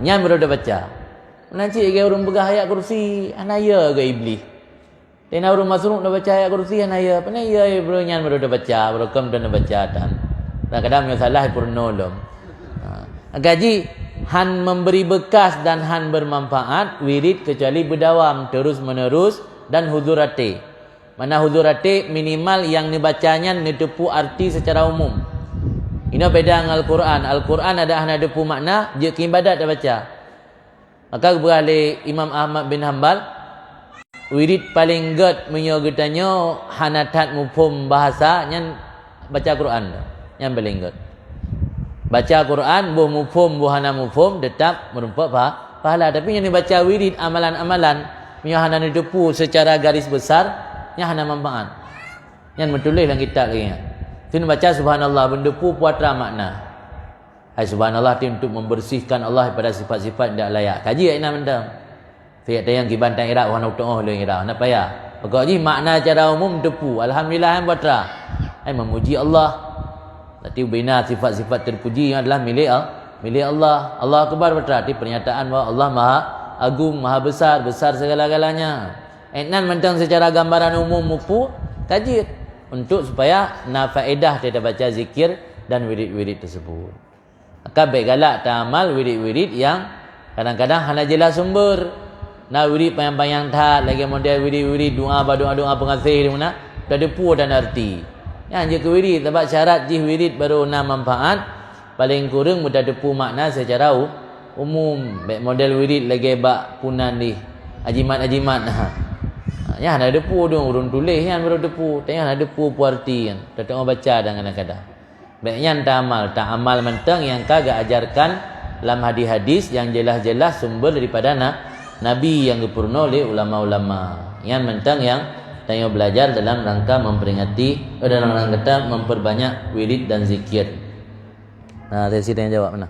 Nyan baru dah baca. Nanti ke orang begah ayat kursi, anaya ke iblis. Tena orang masuk dah baca ayat kursi anaya. Pana ya bro nyan baru dah baca, baru kam dah baca dan. Kadang-kadang yang salah purnolom. Gaji han memberi bekas dan han bermanfaat wirid kecuali berdawam terus menerus dan huzurate. Mana huzurate minimal yang dibacanya netepu arti secara umum. Ini beda dengan Al-Quran. Al-Quran ada hana depu makna, je ibadat dah baca. Maka beralih Imam Ahmad bin Hanbal, wirid paling ged menyogetannya hanatat mufhum bahasa yang baca Quran. Yang paling ged. Baca Quran, buh mufhum, buh hana mufhum, tetap merupakan pahala. Tapi yang dibaca wirid, amalan-amalan, yang hana depu secara garis besar, yang hana manfaat. Yang menulis dalam kitab lagi. Itu baca subhanallah mendepu puatra makna. Hai subhanallah itu untuk membersihkan Allah daripada sifat-sifat tidak layak. Kaji ayat enam mendam. Fiat tayang kiban tan ira wana utoh le ira. Napa ya? Pokoknya makna cara umum depu. Alhamdulillah yang puatra. Hai memuji Allah. Tapi bina sifat-sifat terpuji yang adalah milik Allah. Allah akbar berarti pernyataan bahawa Allah Maha Agung, Maha Besar, besar segala-galanya. Enan mentang secara gambaran umum mupu kaji untuk supaya na faedah kita baca zikir dan wirid-wirid tersebut. Maka baik galak tamal wirid-wirid yang kadang-kadang hanya jelas sumber. Na wirid payang-payang tak lagi model wirid-wirid doa pengasih di mana dah depu dan arti. Yang je ke wirid sebab syarat jih wirid baru na manfaat paling kurang mudah depu makna secara umum. Baik model wirid lagi bak punan di ajimat-ajimat. Ya ada depu dong urun tulis yang baru depu. Tengah ada depu puarti kan. Tak orang baca dan kadang-kadang. Baiknya tak amal mentang yang kagak ajarkan dalam hadis-hadis yang jelas-jelas sumber daripada Nabi yang dipurna oleh ulama-ulama. Yang mentang yang tanya belajar dalam rangka memperingati dalam rangka memperbanyak wirid dan zikir. Nah, saya sini jawab mana?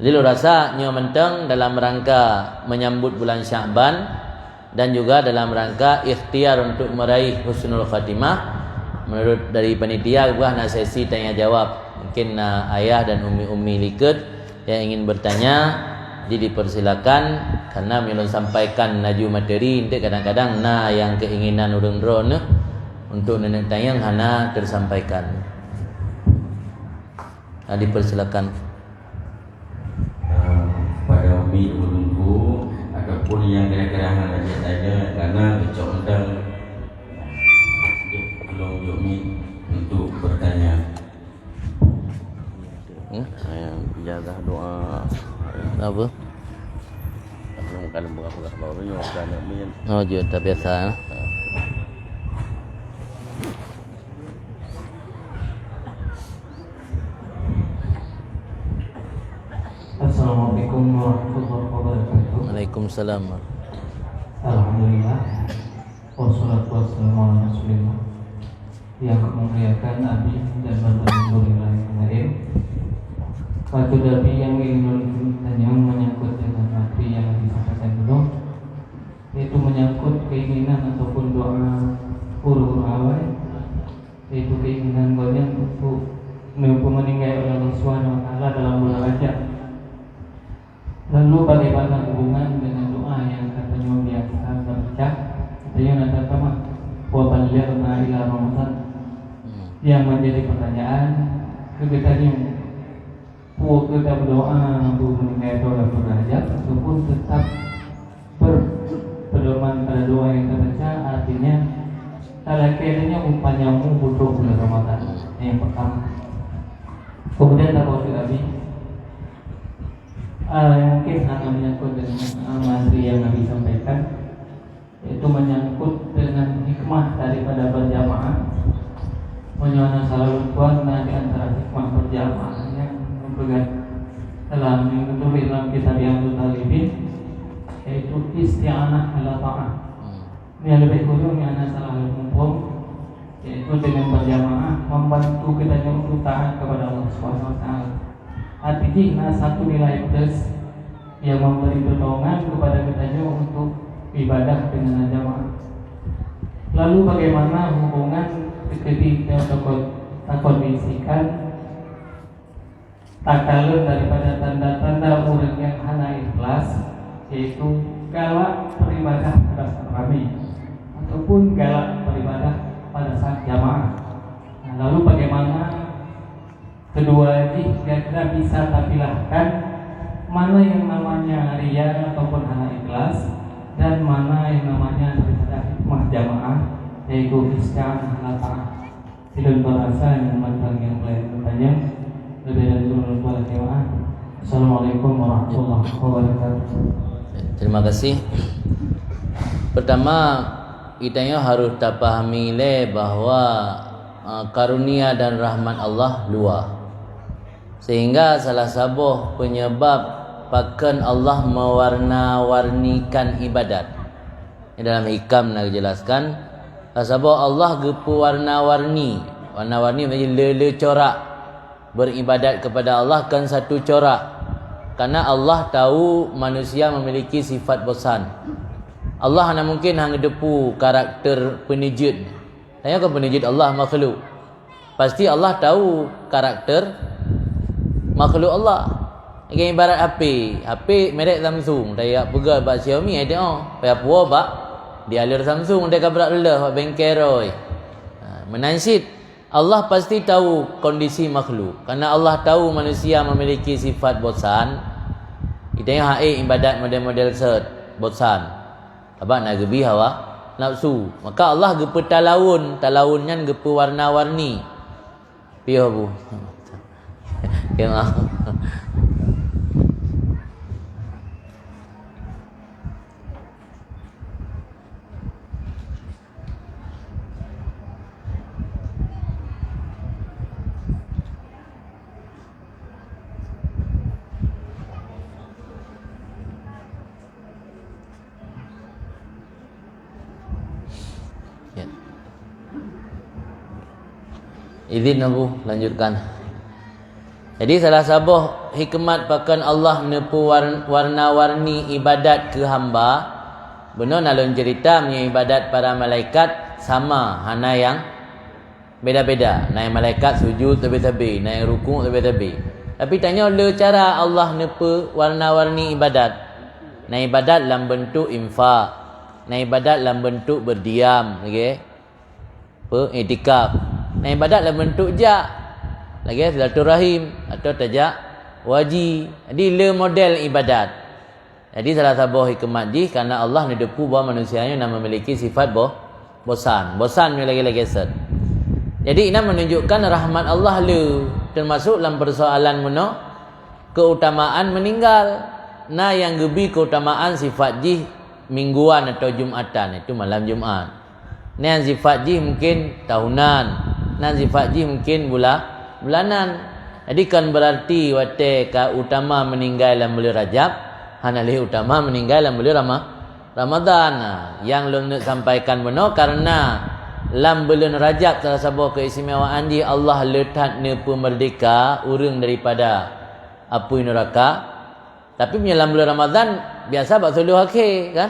Jadi lo rasa nyo mentang dalam rangka menyambut bulan Syaban dan juga dalam rangka ikhtiar untuk meraih husnul khatimah. Menurut dari panitia gua nak sesi tanya jawab. Mungkin ayah dan umi-umi liket yang ingin bertanya jadi dipersilakan karena melon sampaikan naju materi nanti kadang-kadang yang keinginan urang drone untuk nenek tayang hana tersampaikan. Dipersilakan. Pada umi ulungku ataupun yang kira-kira hana tanya karena becok undang belum umi untuk bertanya. Saya jaga doa Apa? kalau buka bawah ni orang nak main. Oh, je tak biasa. Assalamualaikum warahmatullahi wabarakatuh. Waalaikumsalam. Alhamdulillah. Wassalatu wassalamu ala Rasulillah. Yang memuliakan Nabi dan Rasulullah yang Waktu Nabi yang ingin menyangkut dengan materi yang disampaikan dulu, yaitu menyangkut keinginan ataupun doa huru-huru awal, yaitu keinginan banyak untuk meninggai oleh Allah Subhanahu wa Ta'ala dalam bulan Rajab. Lalu bagaimana hubungan dengan doa yang katanya biasa baca? Katanya nama wa ballighna ila Ramadan. Yang menjadi pertanyaan kegetanya kita berdoa untuk meninggai doa berajab ataupun tetap berpedoman pada doa yang kita baca, artinya talakirnya umpanyamu butuh bulan Ramadan. Yang pertama. Kemudian tak lagi mungkin hanya menyangkut dengan materi yang Nabi sampaikan, yaitu menyangkut dengan hikmah daripada berjamaah. Menyana selalu kuat di antara hikmah berjamaahnya dalam menulis dalam kitab yang Talibin, yaitu isti'anah ala ta'ah. Yang lebih kurang yang salah umum, yaitu dengan berjamaah membantu kita untuk taat kepada Allah Subhanahu wa Ta'ala. Artinya satu nilai plus yang memberi pertolongan kepada kita untuk ibadah dengan jamaah. Lalu bagaimana hubungan ketika kondisikan takalun daripada tanda-tanda yaitu galak beribadah pada saat ramai ataupun galak beribadah pada saat jamaah. Nah, lalu bagaimana kedua ini kira-kira bisa terpilahkan mana yang namanya riya ataupun hana ikhlas dan mana yang namanya daripada hikmah jamaah yaitu isti'anah ala ta'ah. Tidak berasa yang memandang yang lain bertanya lebih dari itu jamaah. Assalamualaikum warahmatullahi wabarakatuh. Terima kasih. Pertama, kita harus pahami bahawa karunia dan rahmat Allah luar. Sehingga salah satu penyebab pakan Allah mewarna-warnikan ibadat. Ini dalam hikam nak jelaskan. Salah satu Allah gepu warna-warni. Warna-warni maksudnya le corak. Beribadat kepada Allah kan satu corak. Karena Allah tahu manusia memiliki sifat bosan. Allah hanya mungkin hang depu karakter penijid. Tanya ke penijid Allah makhluk. Pasti Allah tahu karakter makhluk Allah. Ini ibarat HP merek Samsung. Dia pegang bak Xiaomi ada payah puas bak dia alir Samsung dia kabrak lelah bengkel roi. Menansid Allah pasti tahu kondisi makhluk. Karena Allah tahu manusia memiliki sifat bosan. Kita ibadat model-model set bosan. Abang nak gebi hawa nafsu. Maka Allah gepe talawunnya gepe warna-warni. Piye bu? Ya maaf. Izin aku lanjutkan. Jadi salah satu hikmat pakan Allah menepu warna-warni ibadat ke hamba. Benar nalun cerita punya ibadat para malaikat sama hana yang beda-beda. Naik malaikat sujud tebi-tebi, naik rukuk tebi-tebi. Tapi tanya le cara Allah nepu warna-warni ibadat. Naik ibadat dalam bentuk infak, naik ibadat dalam bentuk berdiam, okey. Iktikaf. Nah, ibadat dalam bentuk jak lagi silaturahim atau tajak wajib. Jadi le model ibadat. Jadi salah satu hikmat ji karena Allah ni depu bahawa manusianya nak memiliki sifat bosan ni lagi-lagi set. Jadi ini menunjukkan rahmat Allah le termasuk dalam persoalan mana keutamaan meninggal. Nah yang gebi keutamaan sifat ji mingguan atau jumatan itu malam Jumaat. Nah yang sifat ji mungkin tahunan. Nan sifat ji mungkin bulanan. Jadi kan berarti wate ka utama meninggal dalam bulan Rajab, hanalih utama meninggal dalam bulan Ramadan. Yang long nak sampaikan benar karena dalam bulan Rajab salah satu keistimewaan ji Allah letak nepu merdeka urang daripada api neraka. Tapi dalam bulan Ramadan biasa bak suluh akhir kan?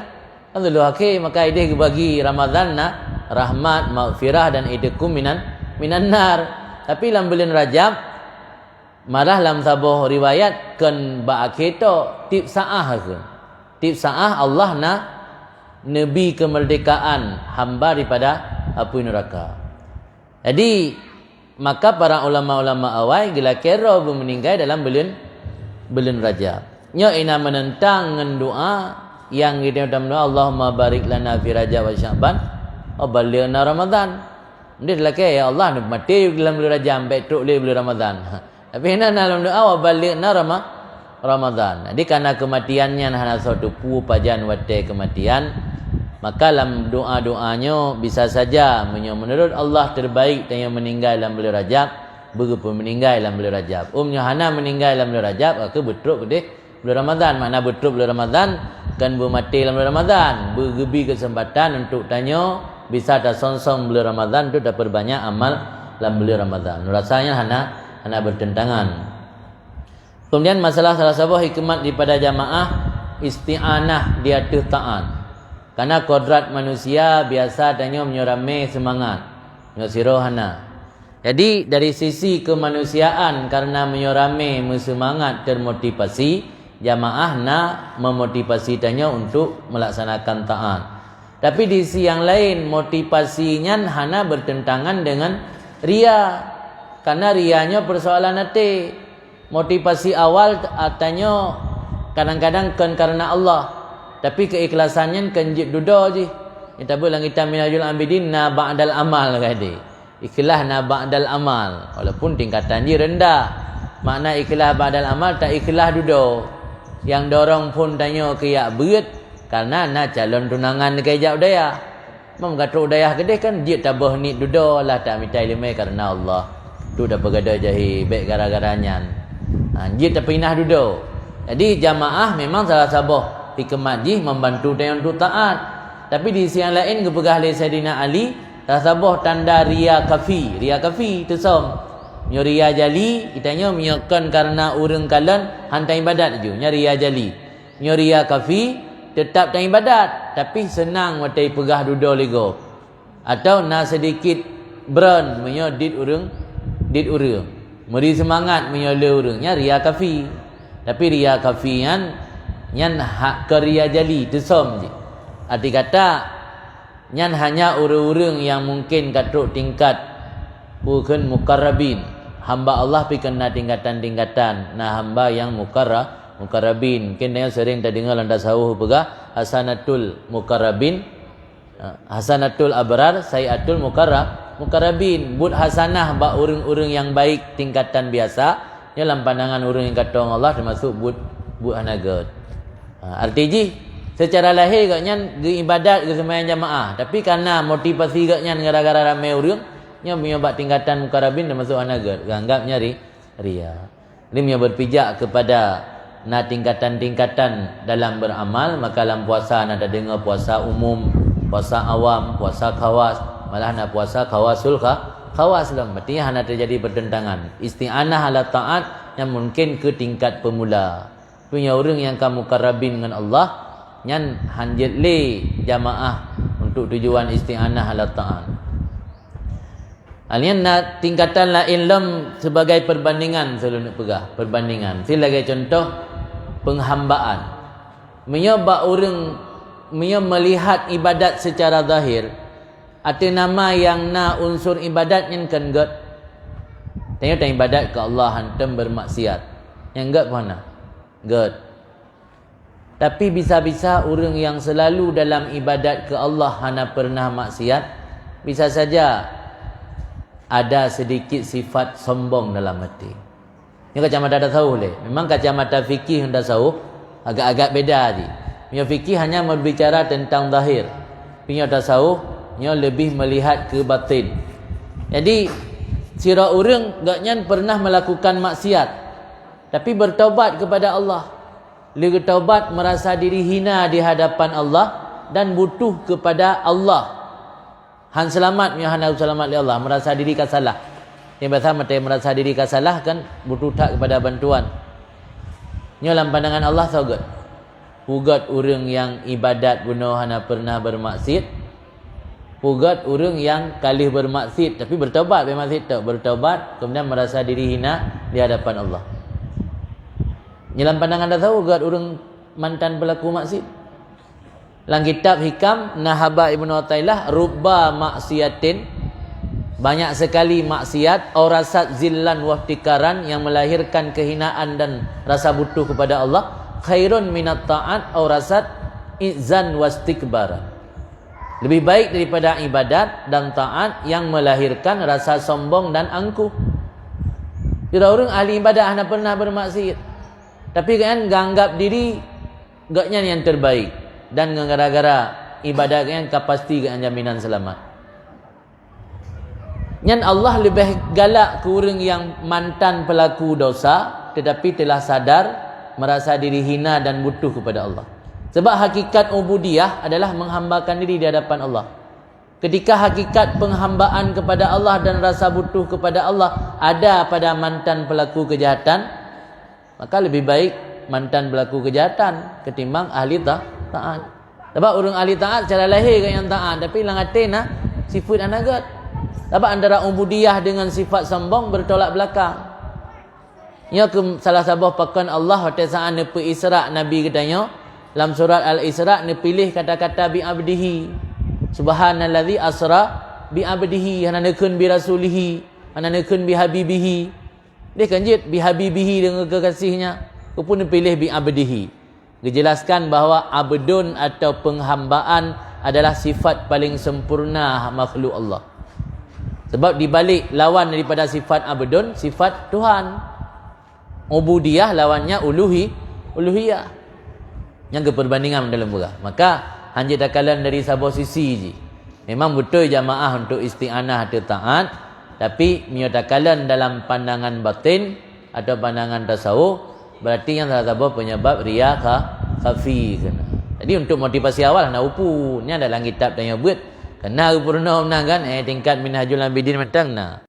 Kan suluh akhir maka ideh bagi Ramadan nak rahmat, maghfirah dan idkum minan nar. Tapi dalam bulan Rajab marah dalam sebuah riwayat kan ba akhir tu tip saah ke. Tip saah Allah nak nabi kemerdekaan hamba daripada api neraka. Jadi maka para ulama-ulama awal gila kira meninggal dalam bulan Rajab. Nya ina menentang dengan doa yang kita doa Allahumma barik lana fi Rajab wa Sya'ban wa ballighna Ramadan. Dia lelaki ya Allah nak mati dalam bulan Rajab betul le bulan Ramadan. Tapi hena dalam doa wa balighna Ramadan. Jadi karena kematiannya hana suatu pajan wate kematian, maka dalam doa-doanya bisa saja menurut Allah terbaik yang meninggal dalam bulan Rajab, berupa meninggal dalam bulan Rajab. Hana meninggal dalam bulan Rajab, ke betul ke bulan Ramadan. Mana betul bulan Ramadan kan bermati dalam bulan Ramadan. Bergebi kesempatan untuk tanya bisa dah song-song bulan Ramadan tu dapat banyak amal dalam bulan Ramadan. Rasanya hana bertentangan. Kemudian masalah salah satu hikmat daripada jamaah isti'anah di atas taat. Karena kodrat manusia biasa tanya menyurame semangat. Nyosiro hana. Jadi dari sisi kemanusiaan karena menyurame semangat termotivasi, jamaah nak memotivasi tanya untuk melaksanakan taat. Tapi di sisi yang lain motivasinya hana bertentangan dengan ria. Karena rianya persoalan hati. Motivasi awal tanya kadang-kadang kan karena Allah. Tapi keikhlasannya kan jid duda je. Kita bilang kita minajul ambidin na ba'dal amal kadi. Ikhlas na ba'dal amal. Walaupun tingkatan dia rendah. Makna ikhlas ba'dal amal tak ikhlas duda. Yang dorong pun tanya ke yak berat karena nak calon tunangan dekat jap daya. Mam kata daya kedeh kan dia tabah ni duda lah tak mitai lemai karena Allah. Tu dah bergada jahi baik gara-garanya. Dia tak pinah duda. Jadi jamaah memang salah sabah hikmat ji membantu tayang tu taat. Tapi di sisi yang lain kepegah oleh Sayyidina Ali tasabah tanda ria kafi. Ria kafi tu som. Nyo ria jali kitanya menyokan karena urang kalan hantar ibadat je. Nyo ria jali. Nyo ria kafi tetap tak ibadat tapi senang matai pegah duda lego. Atau na sedikit brand menyo dit urang. Meri semangat menyola urang. Nya ria kafi. Tapi ria kafi yan hak ke ria jali tu som je. Arti kata nyan hanya urang-urang yang mungkin katuk tingkat bukan mukarrabin. Hamba Allah pi kena tingkatan-tingkatan. Nah hamba yang mukarrabin. Mungkin dia sering tak dengar landas hauh pegah hasanatul mukarrabin, hasanatul abrar, sayatul mukarrabin. But hasanah ba urang-urang yang baik tingkatan biasa. Dalam pandangan urang yang kata Allah termasuk but hanagat. Arti ji secara lahir gaknya ibadat ke sembahyang jamaah, tapi karena motivasi gaknya gara-gara ramai orang nya menyebab tingkatan mukarrabin termasuk anagar anggapnya ria. Dia berpijak kepada na tingkatan-tingkatan dalam beramal, maka dalam puasa ada dengar puasa umum, puasa awam, puasa khawas, malah nak puasa khawasul khawas lah. Artinya hanya terjadi pertentangan. Isti'anah ala taat yang mungkin ke tingkat pemula. Punya orang yang kamu mukarrabin dengan Allah nyan hanjit le jamaah untuk tujuan isti'anah ala ta'an. Alian nak tingkatan lain lam sebagai perbandingan selalu nak pegah perbandingan. Sebagai contoh penghambaan. Menyebab orang melihat ibadat secara zahir. Ada nama yang na unsur ibadat yang kan gat. Tengok ibadat ke Allah hantam bermaksiat. Yang gat mana? Gat. Tapi bisa-bisa orang yang selalu dalam ibadat ke Allah hana pernah maksiat, bisa saja ada sedikit sifat sombong dalam hati. Ini kacamata tasawuf le. Memang kacamata fikih dan tasawuf agak-agak beda je. Punya fikih hanya berbicara tentang zahir. Punya tasawuf nya lebih melihat ke batin. Jadi sira orang gaknya pernah melakukan maksiat tapi bertaubat kepada Allah. Dia bertaubat merasa diri hina di hadapan Allah dan butuh kepada Allah. Han selamat nya hana selamat li Allah, merasa diri kasalah. Yang biasa mate merasa diri kasalah kan butuh tak kepada bantuan. Nya dalam pandangan Allah saugat. Pugat orang yang ibadat bunuh hana pernah bermaksiat. Pugat orang yang kalih bermaksiat tapi bertaubat bermaksiat tak bertaubat kemudian merasa diri hina di hadapan Allah. Dalam pandangan dah tahu gad orang mantan pelaku maksiat. Dalam kitab Hikam Nahaba Ibnu Athaillah rubba maksiatin, banyak sekali maksiat aurasat zillan waftikaran yang melahirkan kehinaan dan rasa butuh kepada Allah, khairun minat ta'at aurasat izzan wastikbaran. Lebih baik daripada ibadat dan taat yang melahirkan rasa sombong dan angkuh. Tidak orang ahli ibadat hanya pernah bermaksiat. Tapi kan anggap diri gaknya yang terbaik dan gara-gara ibadat kan pasti kan jaminan selamat. Nyan Allah lebih galak ke orang yang mantan pelaku dosa tetapi telah sadar merasa diri hina dan butuh kepada Allah. Sebab hakikat ubudiyah adalah menghambakan diri di hadapan Allah. Ketika hakikat penghambaan kepada Allah dan rasa butuh kepada Allah ada pada mantan pelaku kejahatan, maka lebih baik mantan pelaku kejahatan ketimbang ahli taat. Sebab orang ahli taat secara lahir kan yang taat, tapi lang atina sifat anagat. Sebab antara ubudiyah dengan sifat sombong bertolak belakang. Ya ke salah sabah pakan Allah pada saat nepi Isra' Nabi katanya dalam surat Al-Isra' nepilih kata-kata bi abdihi. Subhanallazi asra bi abdihi hananakun bi rasulihi hananakun bi habibihi. Dia kan jid bi habibihi dengan kekasihnya. Kepun pilih bi abdihi. Dijelaskan bahawa abdun atau penghambaan adalah sifat paling sempurna makhluk Allah. Sebab dibalik lawan daripada sifat abdun, sifat Tuhan. Ubudiyah lawannya uluhiyah. Yang keperbandingan dalam pula. Maka hanya takalan dari sebuah sisi je. Memang betul jamaah untuk isti'anah atau taat, tapi miotakalan dalam pandangan batin atau pandangan tasawuf, berarti yang salah satu penyebab riya khafi kena. Jadi untuk motivasi awal nak upu, ni ada dalam kitab tanya buat. Kena purna menang kan tingkat Minhajul Abidin matang nah.